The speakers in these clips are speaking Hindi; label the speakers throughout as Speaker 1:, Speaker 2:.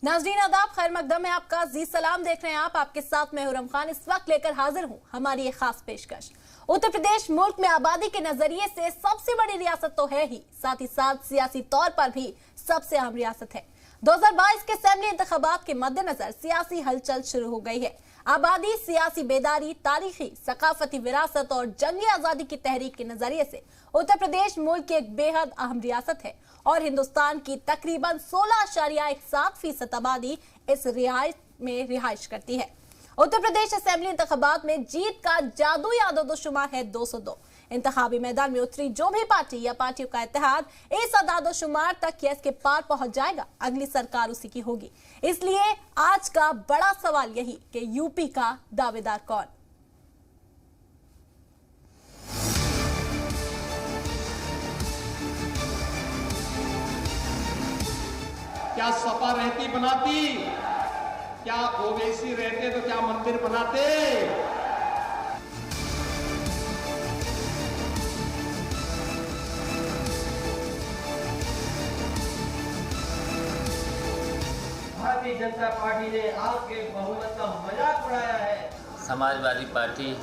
Speaker 1: नाज़रीन आदाब, खैर मकदम है आपका। जी सलाम देख रहे हैं आप, आपके साथ मैं हुरम खान इस वक्त लेकर हाजिर हूं हमारी एक खास पेशकश। उत्तर प्रदेश मुल्क में आबादी के नजरिए से सबसे बड़ी रियासत तो है ही, साथ ही साथ सियासी तौर पर भी सबसे अहम रियासत है। 2022 के असेंबली इंतखाबात के मद्देनजर सियासी हलचल शुरू हो गई है। आबादी, सियासी बेदारी, तारीखी सकाफती विरासत और जंगी आजादी की तहरीक के नजरिए से उत्तर प्रदेश मुल्क की एक बेहद अहम रियासत है और हिंदुस्तान की तकरीबन 16.7% आबादी इस रियासत में रिहाइश करती है। उत्तर प्रदेश असेंबली इंतखाबात में जीत का जादुई आदादोशुमार है 202। इंतखाबी मैदान में उतरी जो भी पार्टी या पार्टियों का इत्तेहाद इस आदादोशुमार तक या इसके पार पहुंच जाएगा, अगली सरकार उसी की होगी। इसलिए आज का बड़ा सवाल यही कि यूपी का दावेदार कौन।
Speaker 2: क्या सपा रहती बनाती, क्या ओवैसी रहते तो क्या मंदिर बनाते।
Speaker 3: भारतीय जनता पार्टी ने आपके बहुमत का मजाक उड़ाया है।
Speaker 4: समाजवादी पार्टी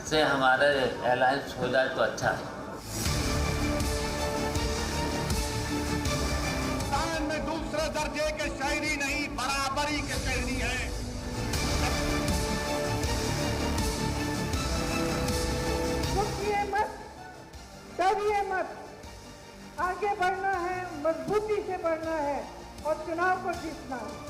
Speaker 4: से हमारा अलायंस हो जाए तो अच्छा है।
Speaker 5: में दूसरे दर्जे के शहरी नहीं, बराबरी के शहरी हैं।
Speaker 6: रुकिए मत, डरिए मत, आगे बढ़ना है, मजबूती से बढ़ना है और चुनाव को जीतना है।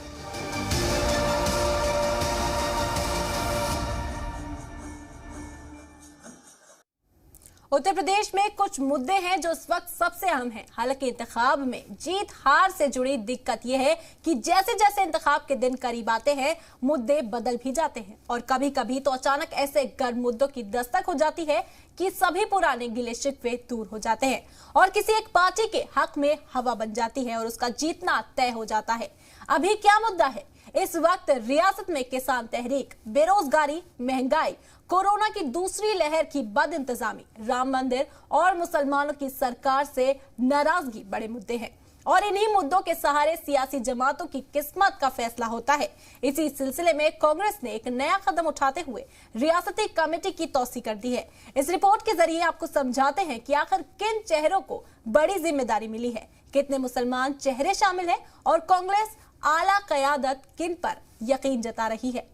Speaker 1: उत्तर प्रदेश में कुछ मुद्दे हैं जो इस वक्त सबसे अहम हैं। हालांकि इंतखाब में जीत हार से जुड़ी दिक्कत यह है कि जैसे जैसे इंतखाब के दिन करीब आते हैं मुद्दे बदल भी जाते हैं और कभी कभी तो अचानक ऐसे गर्म मुद्दों की दस्तक हो जाती है कि सभी पुराने गिले शिकवे दूर हो जाते हैं और किसी एक पार्टी के हक में हवा बन जाती है और उसका जीतना तय हो जाता है। अभी क्या मुद्दा है? इस वक्त रियासत में किसान तहरीक, बेरोजगारी, महंगाई, कोरोना की दूसरी लहर की बद इंतजामी, राम मंदिर और मुसलमानों की सरकार से नाराजगी बड़े मुद्दे हैं और इन्हीं मुद्दों के सहारे सियासी जमातों की किस्मत का फैसला होता है। इसी सिलसिले में कांग्रेस ने एक नया कदम उठाते हुए रियासती कमेटी की तौसीक कर दी है। इस रिपोर्ट के जरिए आपको समझाते हैं कि आखिर किन चेहरों को बड़ी जिम्मेदारी मिली है, कितने मुसलमान चेहरे शामिल हैं और कांग्रेस आला क़यादत किन पर यकीन जता रही है।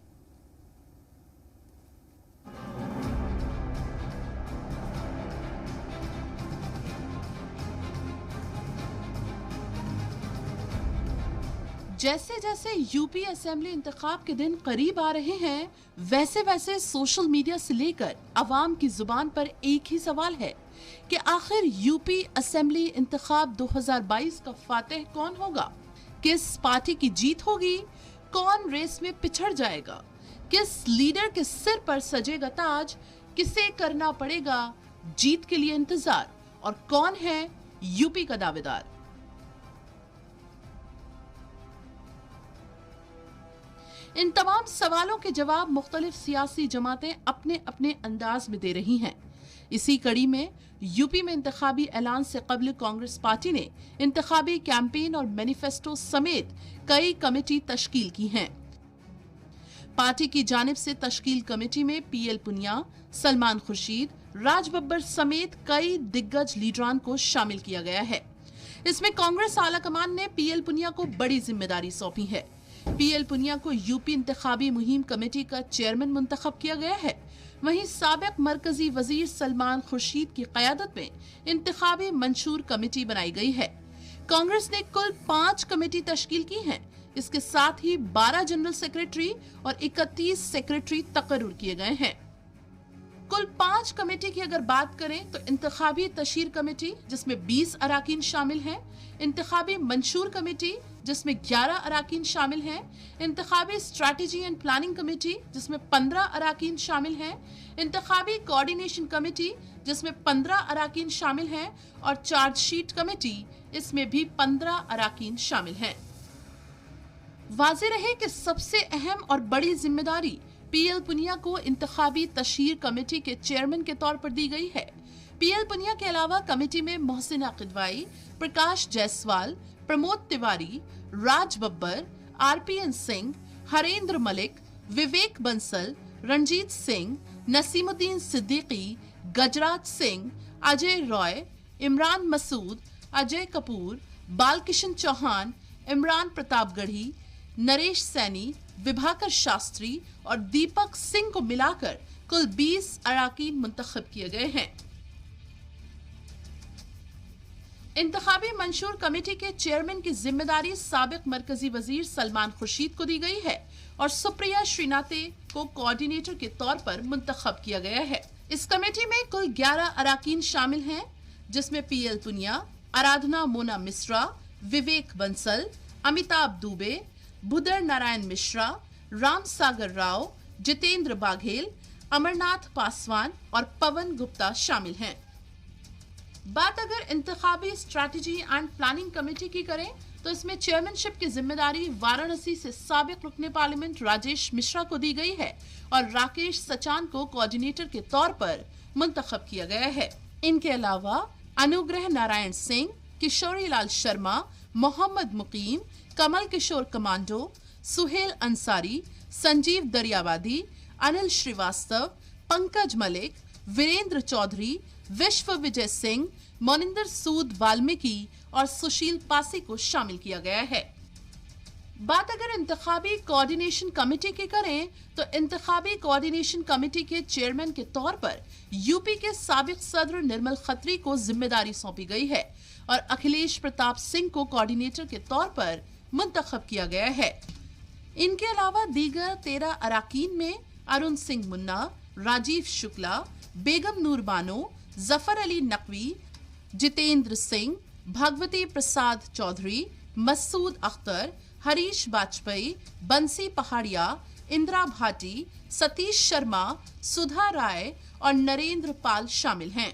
Speaker 7: जैसे जैसे यूपी असेंबली इंतखाब के दिन करीब आ रहे हैं, वैसे वैसे सोशल मीडिया से लेकर अवाम की जुबान पर एक ही सवाल है कि आखिर यूपी असेंबली इंतखाब 2022 का फातेह कौन होगा, किस पार्टी की जीत होगी, कौन रेस में पिछड़ जाएगा, किस लीडर के सिर पर सजेगा ताज, किसे करना पड़ेगा जीत के लिए इंतजार और कौन है यूपी का दावेदार। इन तमाम सवालों के जवाब मुख्तलिफ सियासी जमातें अपने अपने अंदाज में दे रही हैं। इसी कड़ी में यूपी में इंतखाबी ऐलान से कबल कांग्रेस पार्टी ने इंतखाबी कैंपेन और मैनिफेस्टो समेत कई कमेटी तश्कील की हैं। पार्टी की जानिब से तश्कील कमेटी में पीएल पुनिया, सलमान खुर्शीद, राज बब्बर समेत कई दिग्गज लीडरान को शामिल किया गया है। इसमें कांग्रेस आला कमान ने पीएल पुनिया को बड़ी जिम्मेदारी सौंपी है। पीएल पुनिया को यूपी इंतखाबी मुहिम कमेटी का चेयरमैन मुंतखब किया गया है। वहीं साबिक मरकजी वजीर सलमान खुर्शीद की क़यादत में इंतखाबी मंशूर कमेटी बनाई गई है। कांग्रेस ने कुल 5 कमेटी तश्कील की हैं। इसके साथ ही 12 जनरल सेक्रेटरी और 31 सेक्रेटरी तकर्रुर किए गए हैं। कुल 5 कमेटी की अगर बात करें तो इंतखाबी तशहीर कमेटी जिसमें 20 अराकीन शामिल हैं, इंतखाबी मंशूर कमेटी जिसमें 11 अराकीन शामिल हैं, इंतखाबी स्ट्रैटेजी एंड प्लानिंग कमेटी जिसमें 15 अराकीन शामिल हैं, इंतखाबी कोऑर्डिनेशन कमेटी जिसमें 15 अराकीन शामिल हैं और चार्जशीट कमेटी इसमें भी 15 अराकीन शामिल हैं। वाज़ेह रहे कि सबसे अहम और बड़ी जिम्मेदारी पीएल पुनिया को इंतखाबी तशहीर कमेटी के चेयरमैन के तौर पर दी गई है। पीएल पुनिया के अलावा कमेटी में मोहसिना किदवाई, प्रकाश जायसवाल, प्रमोद तिवारी, राज बब्बर, आरपीएन सिंह, हरेंद्र मलिक, विवेक बंसल, रणजीत सिंह, नसीमुद्दीन सिद्दीकी, गजराज सिंह, अजय रॉय, इमरान मसूद, अजय कपूर, बालकिशन चौहान, इमरान प्रतापगढ़ी, नरेश सैनी, विभाकर शास्त्री और दीपक सिंह को मिलाकर कुल 20 अराकीन मुंतखब किए गए हैं। इंतखाबी मंशूर कमेटी के चेयरमैन की जिम्मेदारी साबिक मरकजी वजीर सलमान खुर्शीद को दी गई है और सुप्रिया श्रीनाथे को कोऑर्डिनेटर के तौर पर मुंतखब किया गया है। इस कमेटी में कुल 11 अराकीन शामिल हैं, जिसमें पीएल पुनिया, आराधना मोना मिश्रा, विवेक बंसल, अमिताभ दुबे, भुदर नारायण मिश्रा, राम सागर राव, जितेंद्र बाघेल, अमरनाथ पासवान और पवन गुप्ता शामिल हैं। बात अगर इंतखाबी स्ट्रैटेजी एंड प्लानिंग कमेटी की करें तो इसमें चेयरमैनशिप की जिम्मेदारी वाराणसी से साबिक रुकने पार्लियामेंट राजेश मिश्रा को दी गई है और राकेश सचान को कोऑर्डिनेटर के तौर पर मुंतखब किया गया है। इनके अलावा अनुग्रह नारायण सिंह, किशोरी लाल शर्मा, मोहम्मद मुकीम, कमल किशोर कमांडो, सुहेल अंसारी, संजीव दरियावादी, अनिल श्रीवास्तव, पंकज मलिक, वीरेंद्र चौधरी, विश्व विजय सिंह, मोनिंदर सूद वाल्मीकि और सुशील पासी को शामिल किया गया है। बात अगर इंतखाबी कोऑर्डिनेशन कमेटी की करें तो इंतखाबी कोऑर्डिनेशन कमेटी के चेयरमैन के तौर पर यूपी के साबिक सदर निर्मल खत्री को जिम्मेदारी सौंपी गई है और अखिलेश प्रताप सिंह को कोऑर्डिनेटर के तौर पर मुंतखब किया गया है। इनके अलावा दीगर 13 अराकीन में अरुण सिंह मुन्ना, राजीव शुक्ला, बेगम नूर बानो, जफर अली नकवी, जितेंद्र सिंह, भगवती प्रसाद चौधरी, मसूद अख्तर, हरीश वाजपेयी, बंसी पहाड़िया, इंदिरा भाटी, सतीश शर्मा, सुधा राय और नरेंद्र पाल शामिल हैं।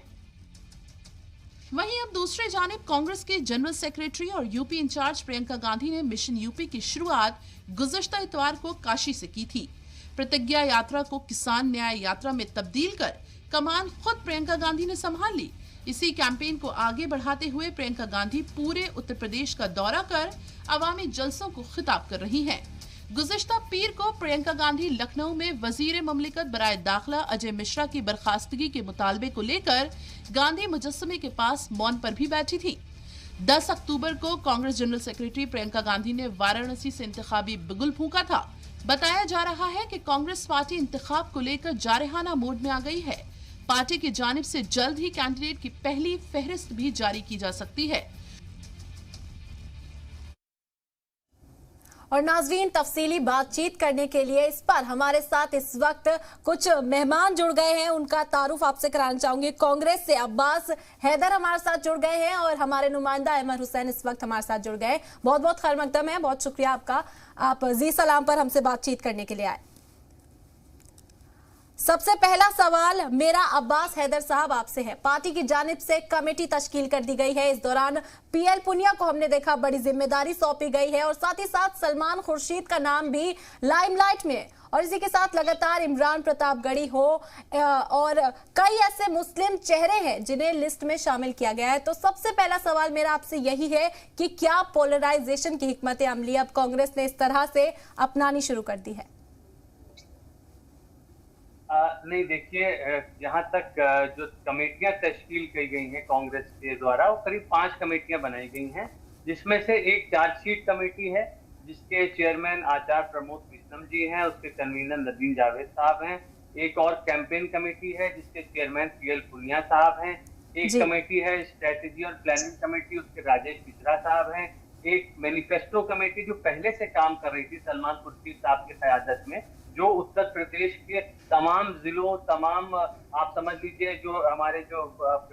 Speaker 7: वहीं अब दूसरी जानिब कांग्रेस के जनरल सेक्रेटरी और यूपी इंचार्ज प्रियंका गांधी ने मिशन यूपी की शुरुआत गुज़श्ता इतवार को काशी से की थी। प्रतिज्ञा यात्रा को किसान न्याय यात्रा में तब्दील कर कमान खुद प्रियंका गांधी ने संभाल ली। इसी कैंपेन को आगे बढ़ाते हुए प्रियंका गांधी पूरे उत्तर प्रदेश का दौरा कर अवामी जलसों को खिताब कर रही हैं। गुज़श्ता पीर को प्रियंका गांधी लखनऊ में वजीर ममलिकत बराए दाखिला अजय मिश्रा की बर्खास्तगी के मुतालबे को लेकर गांधी मुजस्समे के पास मौन पर भी बैठी थी। 10 अक्टूबर को कांग्रेस जनरल सेक्रेटरी प्रियंका गांधी ने वाराणसी से इंतखाबी बिगुल फूंका था। बताया जा रहा है कि कांग्रेस पार्टी इंतखाब को लेकर जारहाना मोड में आ गई है। पार्टी की जानिब से जल्द ही कैंडिडेट की पहली फहरिस्त भी जारी की जा सकती है।
Speaker 1: और नाजरीन, तफसीली बातचीत करने के लिए इस पर हमारे साथ इस वक्त कुछ मेहमान जुड़ गए हैं। उनका तारुफ आपसे कराना चाहूंगी। कांग्रेस से अब्बास हैदर हमारे साथ जुड़ गए हैं और हमारे नुमाइंदा अहमद हुसैन इस वक्त हमारे साथ जुड़ गए। बहुत बहुत खैर मकदम है, बहुत शुक्रिया आपका, आप जी सलाम पर हमसे बातचीत करने के लिए आए। सबसे पहला सवाल मेरा अब्बास हैदर साहब आपसे है। पार्टी की जानिब से कमेटी तश्कील कर दी गई है। इस दौरान पीएल पुनिया को हमने देखा बड़ी जिम्मेदारी सौंपी गई है और साथ ही साथ सलमान खुर्शीद का नाम भी लाइमलाइट में है और इसी के साथ लगातार इमरान प्रतापगढ़ी हो और कई ऐसे मुस्लिम चेहरे हैं जिन्हें लिस्ट में शामिल किया गया है। तो सबसे पहला सवाल मेरा आपसे यही है कि क्या पोलराइजेशन की हिकमत अमली अब कांग्रेस ने इस तरह से अपनानी शुरू कर दी है?
Speaker 8: नहीं, देखिए, जहां तक जो कमेटियां तश्कील की गई हैं कांग्रेस के द्वारा, वो करीब 5 कमेटियां बनाई गई हैं, जिसमें से एक चार्जशीट कमेटी है जिसके चेयरमैन आचार्य प्रमोद कृष्णम जी हैं, उसके कन्वीनर नदीम जावेद साहब हैं। एक और कैंपेन कमेटी है जिसके चेयरमैन पीएल पुनिया साहब हैं। एक कमेटी है स्ट्रेटेजी और प्लानिंग कमेटी, उसके राजेश मिश्रा साहब हैं। एक मैनिफेस्टो कमेटी जो पहले से काम कर रही थी सलमान खुर्शीद साहब की क़यादत में, जो उत्तर प्रदेश के तमाम जिलों, तमाम आप समझ लीजिए जो हमारे जो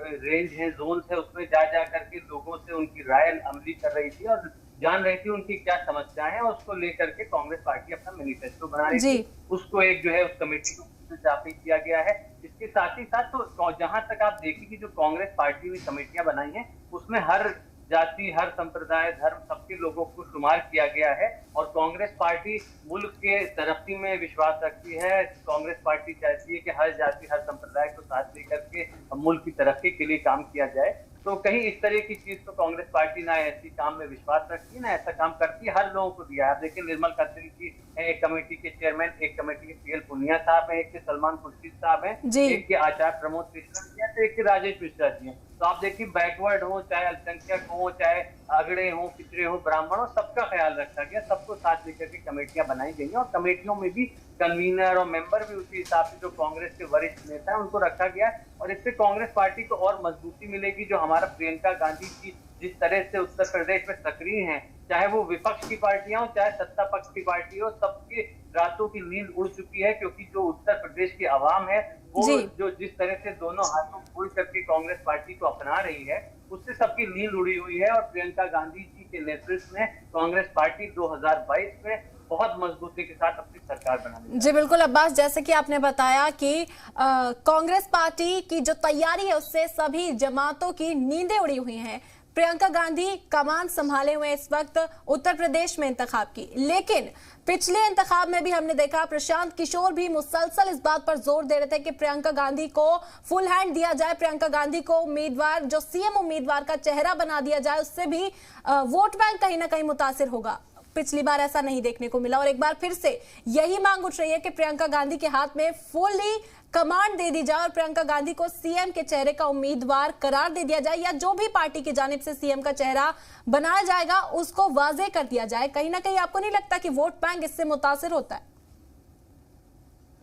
Speaker 8: रेंज है, जोन है, उसमें जा करके लोगों से उनकी राय अमली कर रही थी और जान रही थी उनकी क्या समस्याएं हैं और उसको लेकर के कांग्रेस पार्टी अपना मैनिफेस्टो बना रही थी। उसको एक जो है उस कमेटी को जारी किया गया है। इसके साथ ही साथ तो जहां तक आप देखिए जो कांग्रेस पार्टी में कमेटियां बनाई हैं उसमें हर जाति, हर संप्रदाय, धर्म, सबके लोगों को शुमार किया गया है और कांग्रेस पार्टी मुल्क के तरक्की में विश्वास रखती है। कांग्रेस पार्टी चाहती है कि हर जाति, हर संप्रदाय को साथ लेकर के मुल्क की तरक्की के लिए काम किया जाए। तो कहीं इस तरह की चीज तो कांग्रेस पार्टी ना ऐसी काम में विश्वास रखती है, ना ऐसा काम करती है, हर लोगों को दिया है। देखिए निर्मल खत्री जी है एक कमेटी के चेयरमैन, एक कमेटी के पीएल पुनिया साहब हैं, एक के सलमान खुर्शीद साहब हैं, एक के आचार्य प्रमोद कृष्णन जी हैं, तो एक के राजेश मिश्रा जी हैं। तो आप देखिए बैकवर्ड हो, चाहे अल्पसंख्यक हो, चाहे अगड़े हो, पिछड़े हो, ब्राह्मण हो, सबका ख्याल रखा गया, सबको साथ लेकर के कमेटियां बनाई गई हैं और कमेटियों में भी कन्वीनर और मेंबर भी उसी हिसाब से जो कांग्रेस के वरिष्ठ नेता हैं उनको रखा गया है। और इससे कांग्रेस पार्टी को और मजबूती मिलेगी। जो हमारा प्रियंका गांधी जी जिस तरह से उत्तर प्रदेश में सक्रिय हैं, चाहे वो विपक्ष की पार्टियां हो चाहे सत्ता पक्ष की पार्टी हो, सबकी रातों की नींद उड़ चुकी है, क्योंकि जो उत्तर प्रदेश की आवाम है वो जो जिस तरह से दोनों हाथों खोल करके कांग्रेस पार्टी को अपना रही है, उससे सबकी नींद उड़ी हुई है। और प्रियंका गांधी जी के नेतृत्व में कांग्रेस पार्टी 2022 में बहुत मजबूती के साथ अपनी सरकार बनाने।
Speaker 1: जी बिल्कुल अब्बास, जैसे कि आपने बताया कि कांग्रेस पार्टी की जो तैयारी है उससे सभी जमातों की नींदें उड़ी हुई हैं। प्रियंका गांधी कमान संभाले हुए इस वक्त उत्तर प्रदेश में इंतखाब की, लेकिन पिछले इंतखाब में भी हमने देखा प्रशांत किशोर भी मुसलसल इस बात पर जोर दे रहे थे कि प्रियंका गांधी को फुल हैंड दिया जाए, प्रियंका गांधी को उम्मीदवार जो सीएम उम्मीदवार का चेहरा बना दिया जाए, उससे भी वोट बैंक कहीं ना कहीं मुतासिर होगा। पिछली बार ऐसा नहीं देखने को मिला और एक बार फिर से यही मांग उठ रही है कि प्रियंका गांधी के हाथ में फुली कमांड दे दी जाए और प्रियंका गांधी को सीएम के चेहरे का उम्मीदवार करार दे दिया जाए, या जो भी पार्टी की जानिब से सीएम का चेहरा बनाया जाएगा उसको वाजे कर दिया जाए। कहीं ना कहीं आपको नहीं लगता कि वोट बैंक इससे मुतासिर होता है?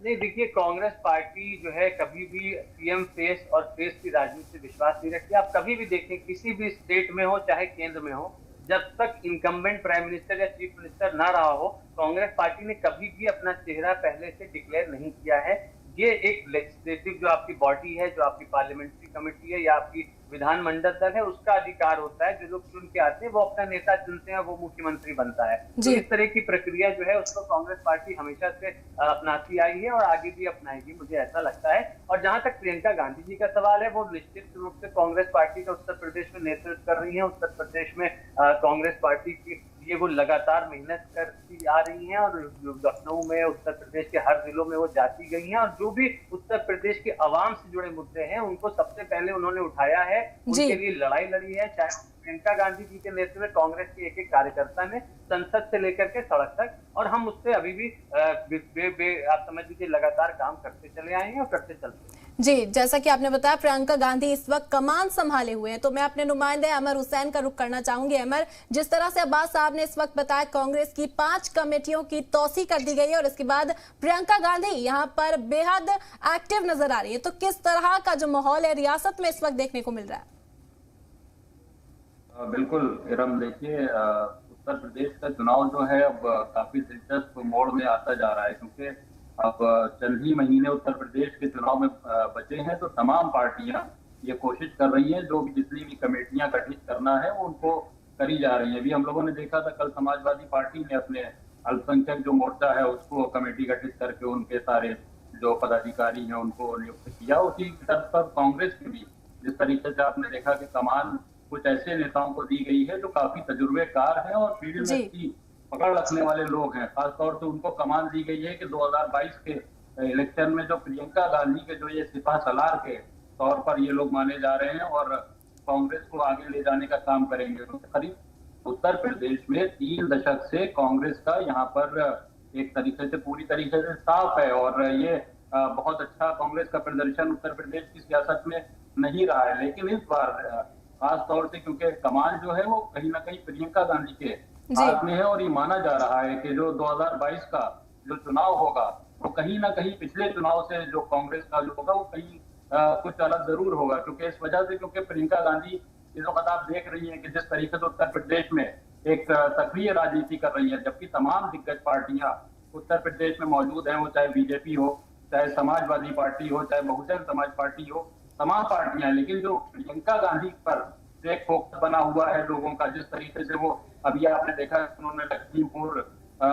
Speaker 8: नहीं, देखिए कांग्रेस पार्टी जो है कभी भी सीएम फेस और फेस की राजनीति से विश्वास नहीं रखती। आप कभी भी देखें किसी भी स्टेट में हो चाहे केंद्र में हो, जब तक इनकम्बेंट प्राइम मिनिस्टर या चीफ मिनिस्टर ना रहा हो, कांग्रेस पार्टी ने कभी भी अपना चेहरा पहले से डिक्लेयर नहीं किया है। ये एक लेजिस्लेटिव जो आपकी बॉडी है, जो आपकी पार्लियामेंट्री कमेटी है या आपकी विधानमंडल दल है, उसका अधिकार होता है। जो लोग चुन के आते हैं वो अपना नेता चुनते हैं, वो मुख्यमंत्री बनता है। तो इस तरह की प्रक्रिया जो है उसको कांग्रेस पार्टी हमेशा से अपनाती आई है और आगे भी अपनाएगी, मुझे ऐसा लगता है। और जहां तक प्रियंका गांधी जी का सवाल है, वो निश्चित रूप से कांग्रेस पार्टी का उत्तर प्रदेश में नेतृत्व कर रही है। उत्तर प्रदेश में कांग्रेस पार्टी की ये वो लगातार मेहनत करती आ रही हैं और लखनऊ में उत्तर प्रदेश के हर जिलों में वो जाती गई हैं और जो भी उत्तर प्रदेश के आवाम से जुड़े मुद्दे हैं उनको सबसे पहले उन्होंने उठाया है, उनके लिए लड़ाई लड़ी है। चाहे प्रियंका गांधी जी के नेतृत्व में कांग्रेस के एक एक कार्यकर्ता ने संसद से लेकर के सड़क तक, और हम उससे अभी भी आप समझ लीजिए लगातार काम करते चले आए हैं और करते चलते हैं।
Speaker 1: जी, जैसा कि आपने बताया प्रियंका गांधी इस वक्त कमान संभाले हुए हैं, तो मैं अपने नुमाइंदे अमर हुसैन का रुख करना चाहूंगी। अमर, जिस तरह से अब्बास साहब ने इस वक्त बताया कांग्रेस की 5 कमेटियों की तौसी कर दी गई है और इसके बाद प्रियंका गांधी यहां पर बेहद एक्टिव नजर आ रही है, तो किस तरह का जो माहौल है रियासत में इस वक्त देखने को मिल रहा है?
Speaker 9: बिल्कुल इरम, देखिए उत्तर प्रदेश का चुनाव जो है अब काफी दिलचस्प मोड़ में आता जा रहा है, क्योंकि अब चंद ही महीने उत्तर प्रदेश के चुनाव में बचे हैं। तो तमाम पार्टियां ये कोशिश कर रही हैं, जो भी जितनी भी कमेटियां गठित करना है वो उनको करी जा रही है। अभी हम लोगों ने देखा था कल समाजवादी पार्टी ने अपने अल्पसंख्यक जो मोर्चा है उसको कमेटी गठित करके उनके सारे जो पदाधिकारी हैं उनको नियुक्त किया। उसी तर्ज पर कांग्रेस की भी जिस तरीके से आपने देखा कि कमान कुछ ऐसे नेताओं को दी गई है जो काफी तजुर्बेकार हैं और फील्ड में की पकड़ रखने वाले लोग हैं। खासतौर से उनको कमान दी गई है कि 2022 के इलेक्शन में जो प्रियंका गांधी के जो ये सिपा सलार के तौर पर ये लोग माने जा रहे हैं और कांग्रेस को आगे ले जाने का काम करेंगे। तो करीब उत्तर प्रदेश में 3 दशक से कांग्रेस का यहाँ पर एक तरीके से पूरी तरीके से साफ है और ये बहुत अच्छा कांग्रेस का प्रदर्शन उत्तर प्रदेश की सियासत में नहीं रहा है। लेकिन इस बार खास तौर से क्योंकि कमान जो है वो कहीं ना कहीं प्रियंका गांधी के हाथ में है और ये माना जा रहा है कि जो 2022 का जो चुनाव होगा वो कहीं ना कहीं पिछले चुनाव से जो कांग्रेस का जो होगा वो कहीं कुछ अलग जरूर होगा। क्योंकि इस वजह से क्योंकि प्रियंका गांधी इस वक्त आप देख रही हैं कि जिस तरीके से उत्तर प्रदेश में एक सक्रिय राजनीति कर रही है, जबकि तमाम दिग्गज पार्टियां उत्तर प्रदेश में मौजूद हैं, वो चाहे बीजेपी हो, चाहे समाजवादी पार्टी हो, चाहे बहुजन समाज पार्टी हो, तमाम पार्टियां। लेकिन जो प्रियंका गांधी पर एक फोकस बना हुआ है लोगों का, जिस तरीके से वो अभी आपने देखा उन्होंने लखीमपुर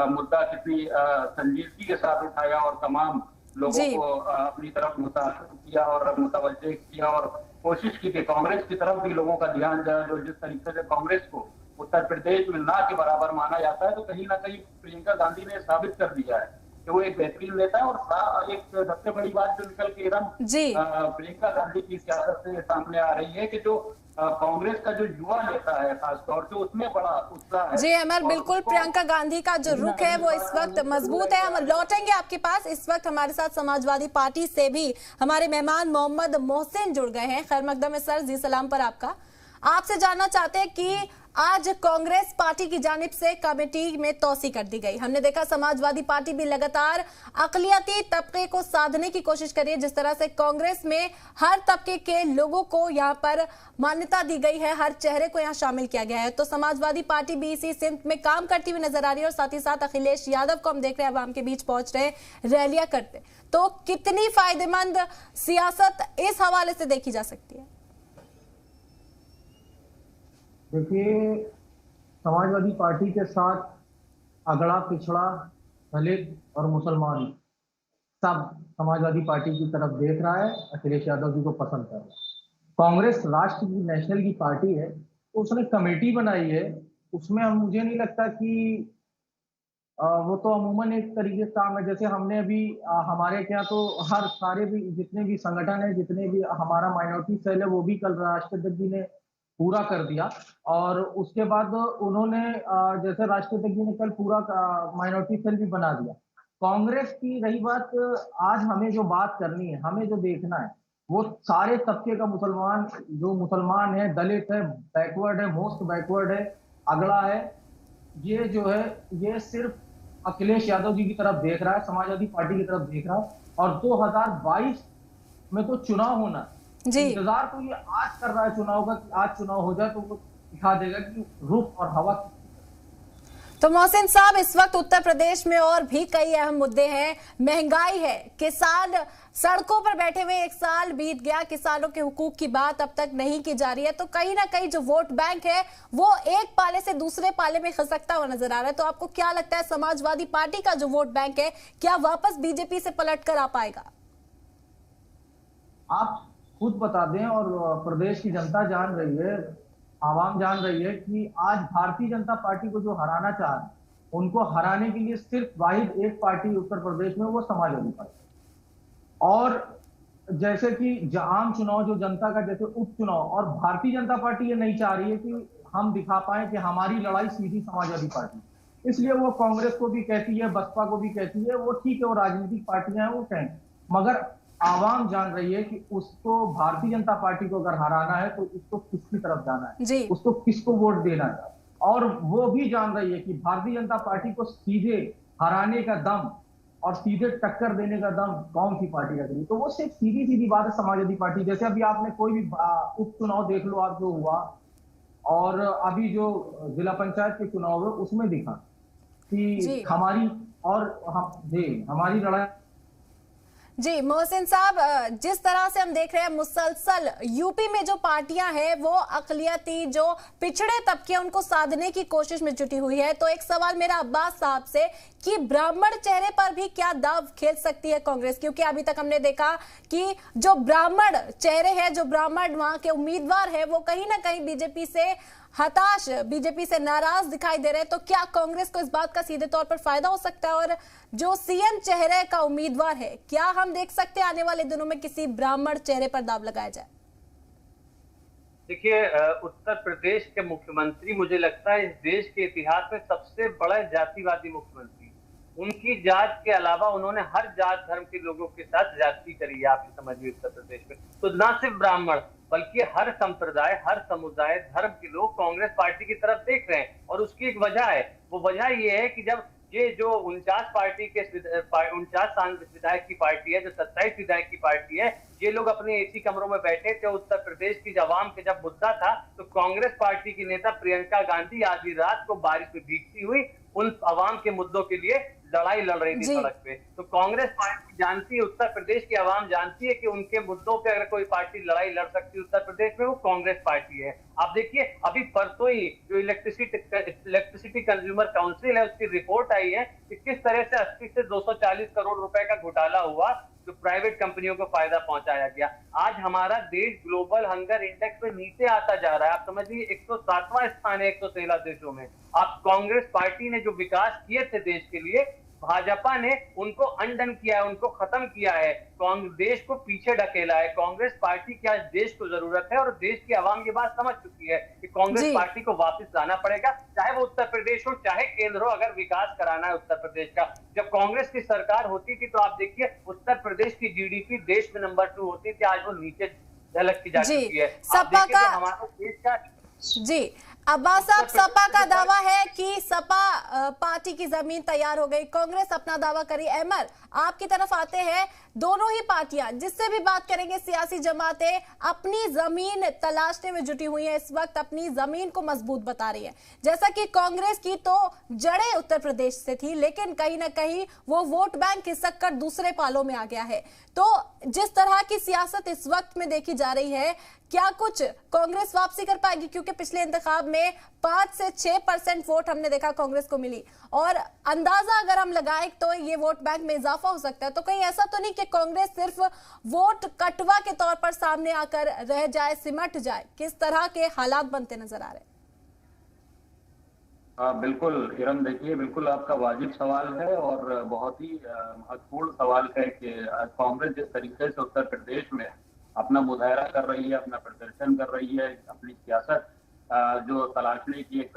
Speaker 9: मुद्दा कितनी संजीदगी के साथ उठाया और तमाम लोगों को अपनी तरफ मुतासर किया और मुतवज्जे किया और कोशिश की कि कांग्रेस की तरफ भी लोगों का ध्यान जाए। जो जिस तरीके से कांग्रेस को उत्तर प्रदेश में ना के बराबर माना जाता है, तो कहीं ना कहीं प्रियंका गांधी ने साबित कर दिया है कि वो एक बेहतरीन नेता है। और एक सबसे बड़ी बात जो निकल के एकदम प्रियंका गांधी की सियासत से सामने आ रही है कि जो कांग्रेस का जो युवा नेता है खासतौर से उसमें बड़ा उत्साह है।
Speaker 1: जी अमर, बिल्कुल प्रियंका गांधी का जो रुख है वो इस वक्त मजबूत है। हम लौटेंगे आपके पास। इस वक्त हमारे साथ समाजवादी पार्टी से भी हमारे मेहमान मोहम्मद मोहसिन जुड़ गए हैं। खैर मकदम है सर, जी सलाम पर आपसे जानना चाहते हैं कि आज कांग्रेस पार्टी की जानिब से कमेटी में तौसी कर दी गई। हमने देखा समाजवादी पार्टी भी लगातार अकलियती तबके को साधने की कोशिश कर रही है। जिस तरह से कांग्रेस में हर तबके के लोगों को यहाँ पर मान्यता दी गई है, हर चेहरे को यहाँ शामिल किया गया है, तो समाजवादी पार्टी भी इसी सिमत में काम करती हुई नजर आ रही है। और साथ ही साथ अखिलेश यादव को हम देख रहे हैं आवाम के बीच पहुंच रहे, रैलियां करते। तो कितनी फायदेमंद सियासत इस हवाले से देखी जा सकती है?
Speaker 10: देखिए, समाजवादी पार्टी के साथ अगड़ा पिछड़ा दलित और मुसलमान सब समाजवादी पार्टी की तरफ देख रहा है, अखिलेश यादव जी को पसंद कर रहा है। कांग्रेस राष्ट्र की नेशनल की पार्टी है, उसने कमेटी बनाई है, उसमें मुझे नहीं लगता कि वो तो अमूमन एक तरीके का काम है। जैसे हमने अभी हमारे क्या तो हर सारे भी जितने भी संगठन है, जितने भी हमारा माइनॉरिटी सेल है, वो भी कल राष्ट्रपति जी ने पूरा कर दिया। और उसके बाद उन्होंने जैसे राष्ट्रपति जी ने कल पूरा माइनॉरिटी सेल भी बना दिया। कांग्रेस की रही बात, आज हमें जो बात करनी है, हमें जो देखना है, वो सारे तबके का मुसलमान, जो मुसलमान है, दलित है, बैकवर्ड है, मोस्ट बैकवर्ड है, अगड़ा है, ये जो है ये सिर्फ अखिलेश यादव जी की तरफ देख रहा है, समाजवादी पार्टी की तरफ देख रहा है। और 2022 में तो चुनाव होना जी, इंतजार तो ये आज कर रहा है चुनाव का, कि आज चुनाव हो जाए तो वो दिखा देगा कि रुख और हवा।
Speaker 1: तो मोहसिन साहब, इस वक्त उत्तर प्रदेश में और भी कई अहम मुद्दे हैं। महंगाई है, किसान सड़कों पर बैठे हुए, 1 साल बीत गया, किसानों के हुकूक की बात अब तक नहीं की जा रही है। तो कहीं ना कहीं जो वोट बैंक है वो एक पाले से दूसरे पाले में खिसकता हुआ नजर आ रहा है। तो आपको क्या लगता है, समाजवादी पार्टी का जो वोट बैंक है क्या वापस बीजेपी से पलट कर आ पाएगा?
Speaker 10: आप खुद बता दें, और प्रदेश की जनता जान रही है, आवाम जान रही है कि आज भारतीय जनता पार्टी को जो हराना चाह रहे हैं, उनको हराने के लिए सिर्फ वाहिद एक पार्टी उत्तर प्रदेश में, वो समाजवादी पार्टी। और जैसे कि आम चुनाव जो जनता का, जैसे उपचुनाव, और भारतीय जनता पार्टी ये नहीं चाह रही है कि हम दिखा पाए कि हमारी लड़ाई सीधी समाजवादी पार्टी, इसलिए वो कांग्रेस को भी कहती है, बसपा को भी कहती है, वो ठीक है, वो राजनीतिक पार्टियां हैं, वो कहें, मगर आवाम जान रही है कि उसको, भारतीय जनता पार्टी को अगर हराना है तो उसको किसकी तरफ जाना है, उसको किसको वोट देना है। और वो भी जान रही है कि भारतीय जनता पार्टी को सीधे हराने का दम और सीधे टक्कर देने का दम कौन सी पार्टी का करी। तो वो सिर्फ सीधी सीधी बात है, समाजवादी पार्टी। जैसे अभी आपने कोई भी उपचुनाव देख लो आप, जो हुआ, और अभी जो जिला पंचायत के चुनाव है उसमें दिखा कि हमारी हमारी लड़ाई।
Speaker 1: जी मोहसिन साहब, जिस तरह से हम देख रहे हैं मुसलसल यूपी में जो पार्टियां हैं वो अकलियती, जो पिछड़े तबके, उनको साधने की कोशिश में जुटी हुई है। तो एक सवाल मेरा अब्बास साहब से कि ब्राह्मण चेहरे पर भी क्या दाव खेल सकती है कांग्रेस? क्योंकि अभी तक हमने देखा कि जो ब्राह्मण चेहरे हैं, जो ब्राह्मण वहां के उम्मीदवार है, वो कहीं ना कहीं बीजेपी से हताश, बीजेपी से नाराज दिखाई दे रहे हैं। तो क्या कांग्रेस को इस बात का सीधे तौर पर फायदा हो सकता है? और जो सीएम चेहरे का उम्मीदवार है, क्या हम देख सकते हैं आने वाले दिनों में किसी ब्राह्मण चेहरे पर दाव लगाया जाए?
Speaker 8: देखिए, उत्तर प्रदेश के मुख्यमंत्री मुझे लगता है इस देश के इतिहास में सबसे बड़ा जातिवादी मुख्यमंत्री। उनकी जात के अलावा उन्होंने हर जात धर्म के लोगों के साथ ज्यादती करी है, आप समझिए उत्तर प्रदेश में। तो ना सिर्फ ब्राह्मण बल्कि हर संप्रदाय, हर समुदाय, धर्म के लोग कांग्रेस पार्टी की तरफ देख रहे हैं। और उसकी एक वजह है, वो वजह ये है कि जब ये जो 49 पार्टी के 49 विधायक की पार्टी है, जो 27 विधायक की पार्टी है, ये लोग अपने एसी कमरों में बैठे थे। उत्तर प्रदेश की अवाम के जब मुद्दा था तो कांग्रेस पार्टी की नेता प्रियंका गांधी आधी रात को बारिश में भीगती हुई उन अवाम के मुद्दों के लिए लड़ाई लड़ रही थी सड़क पे। तो कांग्रेस पार्टी जानती है, उत्तर प्रदेश की आवाम जानती है कि उनके मुद्दों पे अगर कोई पार्टी लड़ाई लड़ सकती है उत्तर प्रदेश में, वो कांग्रेस पार्टी है। आप देखिए, अभी परसों ही जो इलेक्ट्रिसिटी कंज्यूमर काउंसिल है, उसकी रिपोर्ट आई है कि किस तरह से 80 से 240 करोड़ रुपए का घोटाला हुआ, जो प्राइवेट कंपनियों को फायदा पहुंचाया गया। आज हमारा देश ग्लोबल हंगर इंडेक्स में नीचे आता जा रहा है। आप समझिए 107वां स्थान है 113 देशों में। आप कांग्रेस पार्टी ने जो विकास किए थे देश के लिए, भाजपा ने उनको अनडन किया है, उनको खत्म किया है, देश को पीछे ढकेला है। कांग्रेस पार्टी की आज देश को जरूरत है और देश की आवाम ये बात समझ चुकी है कि कांग्रेस पार्टी को वापस लाना पड़ेगा, चाहे वो उत्तर प्रदेश हो चाहे केंद्र हो। अगर विकास कराना है उत्तर प्रदेश का, जब कांग्रेस की सरकार होती थी तो आप देखिए उत्तर प्रदेश की जीडीपी देश में नंबर 2 होती थी, आज वो नीचे झलकती जा चुकी है।
Speaker 1: सपा का
Speaker 8: हमारा देश का
Speaker 1: जी अब्बास साहब, सपा का दावा है कि सपा पार्टी की जमीन तैयार हो गई, कांग्रेस अपना दावा करी। अहमद, आपकी तरफ आते हैं, दोनों ही पार्टियां जिससे भी बात करेंगे सियासी जमातें अपनी जमीन तलाशने में जुटी हुई हैं, इस वक्त अपनी जमीन को मजबूत बता रही है। जैसा कि कांग्रेस की तो जड़ें उत्तर प्रदेश से थी, लेकिन कहीं ना कहीं वो वोट बैंक खिसक कर दूसरे पालों में आ गया है। तो जिस तरह की सियासत इस वक्त में देखी जा रही है, क्या कुछ कांग्रेस वापसी कर पाएगी? क्योंकि पिछले इंतखाब में 5 से 6% वोट हमने देखा कांग्रेस को मिली, और अंदाजा अगर हम लगाएं तो ये वोट बैंक में इजाफा हो सकता है। तो कहीं ऐसा तो नहीं कि कांग्रेस सिर्फ वोट कटवा के तौर पर सामने आकर रह जाए, सिमट जाए? किस तरह के हालात बनते नजर आ रहे हैं?
Speaker 9: बिल्कुल हिरन, देखिए बिल्कुल आपका वाजिब सवाल है और बहुत ही महत्वपूर्ण सवाल है कि कांग्रेस जिस तरीके से उत्तर प्रदेश में अपना मुजाहरा कर रही है, अपना प्रदर्शन कर रही है, अपनी सियासत जो तलाशने की एक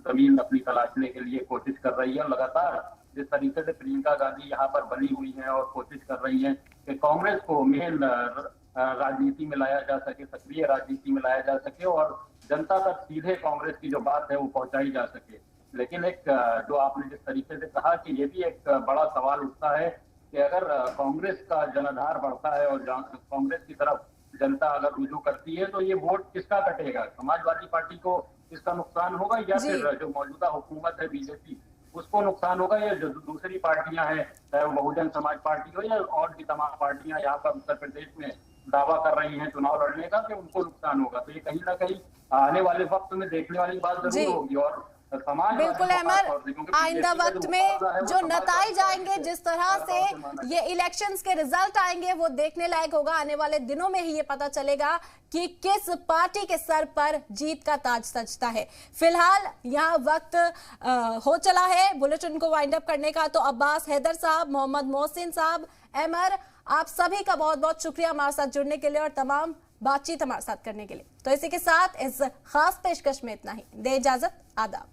Speaker 9: जमीन अपनी तलाशने के लिए कोशिश कर रही है। लगातार जिस तरीके से प्रियंका गांधी यहाँ पर बनी हुई है और कोशिश कर रही है कि कांग्रेस को मेन राजनीति में लाया जा सके, सक्रिय राजनीति में लाया जा सके और जनता तक सीधे कांग्रेस की जो बात है वो पहुंचाई जा सके। लेकिन एक जो आपने जिस तरीके से कहा कि ये भी एक बड़ा सवाल उठता है कि अगर कांग्रेस का जनाधार बढ़ता है और कांग्रेस की तरफ जनता अगर रुजू करती है तो ये वोट किसका कटेगा? समाजवादी पार्टी को इसका नुकसान होगा या फिर जो मौजूदा हुकूमत है बीजेपी उसको नुकसान होगा, या जो दूसरी पार्टियां हैं चाहे वो बहुजन समाज पार्टी हो या और भी तमाम पार्टियां यहाँ पर उत्तर प्रदेश में दावा कर रही हैं चुनाव लड़ने का, कि उनको नुकसान होगा? तो ये कहीं ना कहीं आने वाले वक्त में देखने वाली बात जरूर होगी। और
Speaker 1: बिल्कुल अहमद, आइंदा वक्त में जो नताइज आएंगे, जिस तरह से ये इलेक्शंस के रिजल्ट आएंगे, वो देखने लायक होगा। आने वाले दिनों में ही ये पता चलेगा कि किस पार्टी के सर पर जीत का ताज सजता है। फिलहाल यहाँ वक्त हो चला है बुलेटिन को वाइंड अप करने का। तो अब्बास हैदर साहब, मोहम्मद मोहसिन साहब, अहमद, आप सभी का बहुत बहुत शुक्रिया हमारे साथ जुड़ने के लिए और तमाम बातचीत हमारे साथ करने के लिए। तो इसी के साथ इस खास पेशकश में इतना ही। दे इजाजत, आदाब।